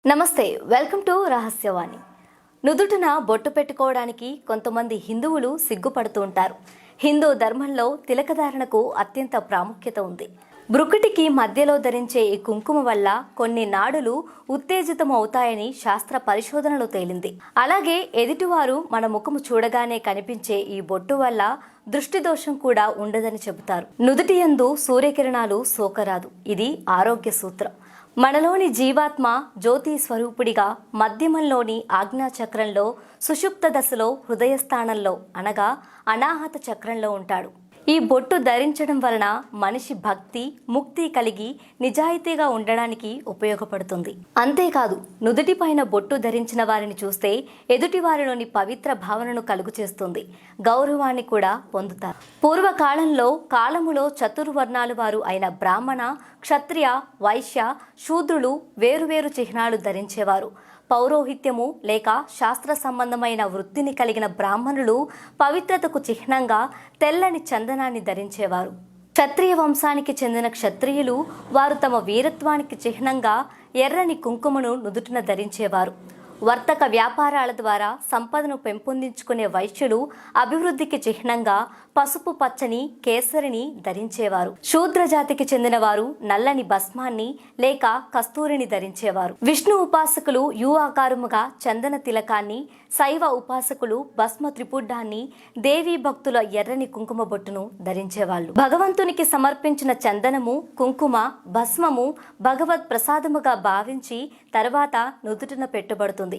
నమస్తే, welcome to రహస్యవాణి. నుదుటిన బొట్టు పెట్టుకోవడానికి కొంతమంది హిందువులు సిగ్గుపడుతూ ఉంటారు. హిందూ ధర్మంలో తిలకధారణకు అత్యంత ప్రాముఖ్యత ఉంది. బ్రుకుటికి మధ్యలో ధరించే ఈ కుంకుమ వల్ల కొన్ని నాడులు ఉత్తేజితం అవుతాయని శాస్త్ర పరిశోధనలో తేలింది. అలాగే ఎదుటివారు మన ముఖము చూడగానే కనిపించే ఈ బొట్టు వల్ల దృష్టి దోషం కూడా ఉండదని చెబుతారు. నుదుటి యందు సూర్యకిరణాలు సోకరాదు. ఇది ఆరోగ్య సూత్రం. మనలోని జీవాత్మ జ్యోతి స్వరూపుడిగా మధ్యమంలోని ఆజ్ఞాచక్రంలో సుషుప్త దశలో హృదయస్థానంలో అనగా అనాహత చక్రంలో ఉంటాడు. ఈ బొట్టు ధరించడం వలన మనిషి భక్తి ముక్తి కలిగి నిజాయితీగా ఉండడానికి ఉపయోగపడుతుంది. అంతేకాదు, నుదుటిపైన బొట్టు ధరించిన వారిని చూస్తే ఎదుటి వారిలోని పవిత్ర భావనను కలుగు చేస్తుంది. గౌరవాన్ని కూడా పొందుతారు. పూర్వకాలంలో కాలములో చతుర్వర్ణాలు వారు అయిన బ్రాహ్మణ, క్షత్రియ, వైశ్య, శూద్రులు వేరువేరు చిహ్నాలు ధరించేవారు. పౌరోహిత్యము లేక శాస్త్ర సంబంధమైన వృత్తిని కలిగిన బ్రాహ్మణులు పవిత్రతకు చిహ్నంగా తెల్లని చందనాన్ని ధరించేవారు. క్షత్రియ వంశానికి చెందిన క్షత్రియులు వారు తమ వీరత్వానికి చిహ్నంగా ఎర్రని కుంకుమను నుదుటిన ధరించేవారు. వర్తక వ్యాపారాల ద్వారా సంపదను పెంపొందించుకునే వైశ్యులు అభివృద్ధికి చిహ్నంగా పసుపు పచ్చని కేసరిని ధరించేవారు. శూద్ర జాతికి చెందిన వారు నల్లని భస్మాన్ని లేక కస్తూరిని ధరించేవారు. విష్ణు ఉపాసకులు యు ఆకారముగా చందన తిలకాన్ని, శైవ ఉపాసకులు భస్మ త్రిపుడ్డాన్ని, దేవీ భక్తుల ఎర్రని కుంకుమ బొట్టును ధరించేవాళ్ళు. భగవంతునికి సమర్పించిన చందనము, కుంకుమ, భస్మము భగవత్ ప్రసాదముగా భావించి తర్వాత నుదుటిన పెట్టుబడుతుంది.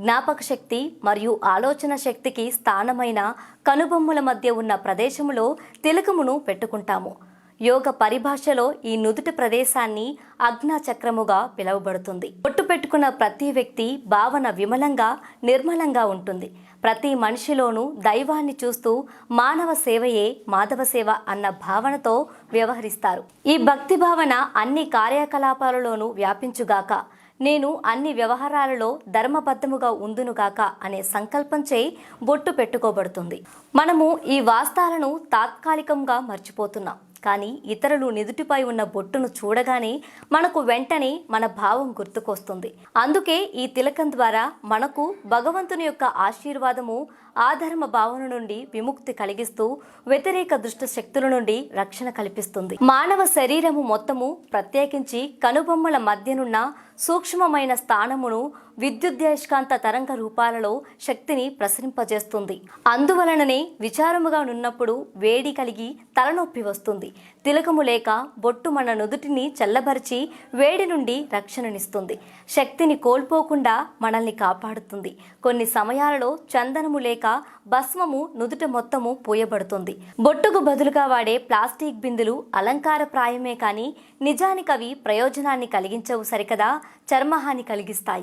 జ్ఞాపక శక్తి మరియు ఆలోచన శక్తికి స్థానమైన కనుబొమ్మల మధ్య ఉన్న ప్రదేశములో తిలకమును పెట్టుకుంటాము. యోగ పరిభాషలో ఈ నుదుటి ప్రదేశాన్ని ఆజ్ఞా చక్రముగా పిలువబడుతుంది. బొట్టు పెట్టుకున్న ప్రతి వ్యక్తి భావన విమలంగా, నిర్మలంగా ఉంటుంది. ప్రతి మనిషిలోనూ దైవాన్ని చూస్తూ మానవ సేవయే మాధవ సేవ అన్న భావనతో వ్యవహరిస్తారు. ఈ భక్తి భావన అన్ని కార్యకలాపాలలోనూ వ్యాపించుగాక, నేను అన్ని వ్యవహారాలలో ధర్మబద్ధముగా ఉందునుగాక అనే సంకల్పంచే బొట్టు పెట్టుకోబడుతుంది. మనము ఈ వాస్తవాలను తాత్కాలికంగా మర్చిపోతున్నాం. కానీ ఇతరులు నుదుటిపై ఉన్న బొట్టును చూడగానే మనకు వెంటనే మన భావం గుర్తుకొస్తుంది. అందుకే ఈ తిలకం ద్వారా మనకు భగవంతుని యొక్క ఆశీర్వాదము, ఆధర్మ భావన నుండి విముక్తి కలిగిస్తూ వ్యతిరేక దుష్ట శక్తుల నుండి రక్షణ కల్పిస్తుంది. మానవ శరీరము మొత్తము ప్రత్యేకించి కనుబొమ్మల మధ్యనున్న సూక్ష్మమైన స్థానమును విద్యుదయస్కాంత తరంగ రూపాలలో శక్తిని ప్రసరింపజేస్తుంది. అందువలననే విచారముగా నున్నప్పుడు వేడి కలిగి తలనొప్పి వస్తుంది. తిలకము లేక బొట్టు మన నుదుటిని చల్లబరిచి వేడి నుండి రక్షణనిస్తుంది. శక్తిని కోల్పోకుండా మనల్ని కాపాడుతుంది. కొన్ని సమయాలలో చందనము లేక భస్మము నుదుట మొత్తము పూయబడుతుంది. బొట్టుకు బదులుగా వాడే ప్లాస్టిక్ బిందులు అలంకారప్రాయమే కానీ నిజానికి అవి ప్రయోజనాన్ని కలిగించవు సరికదా, చర్మహాని కలిగిస్తాయి.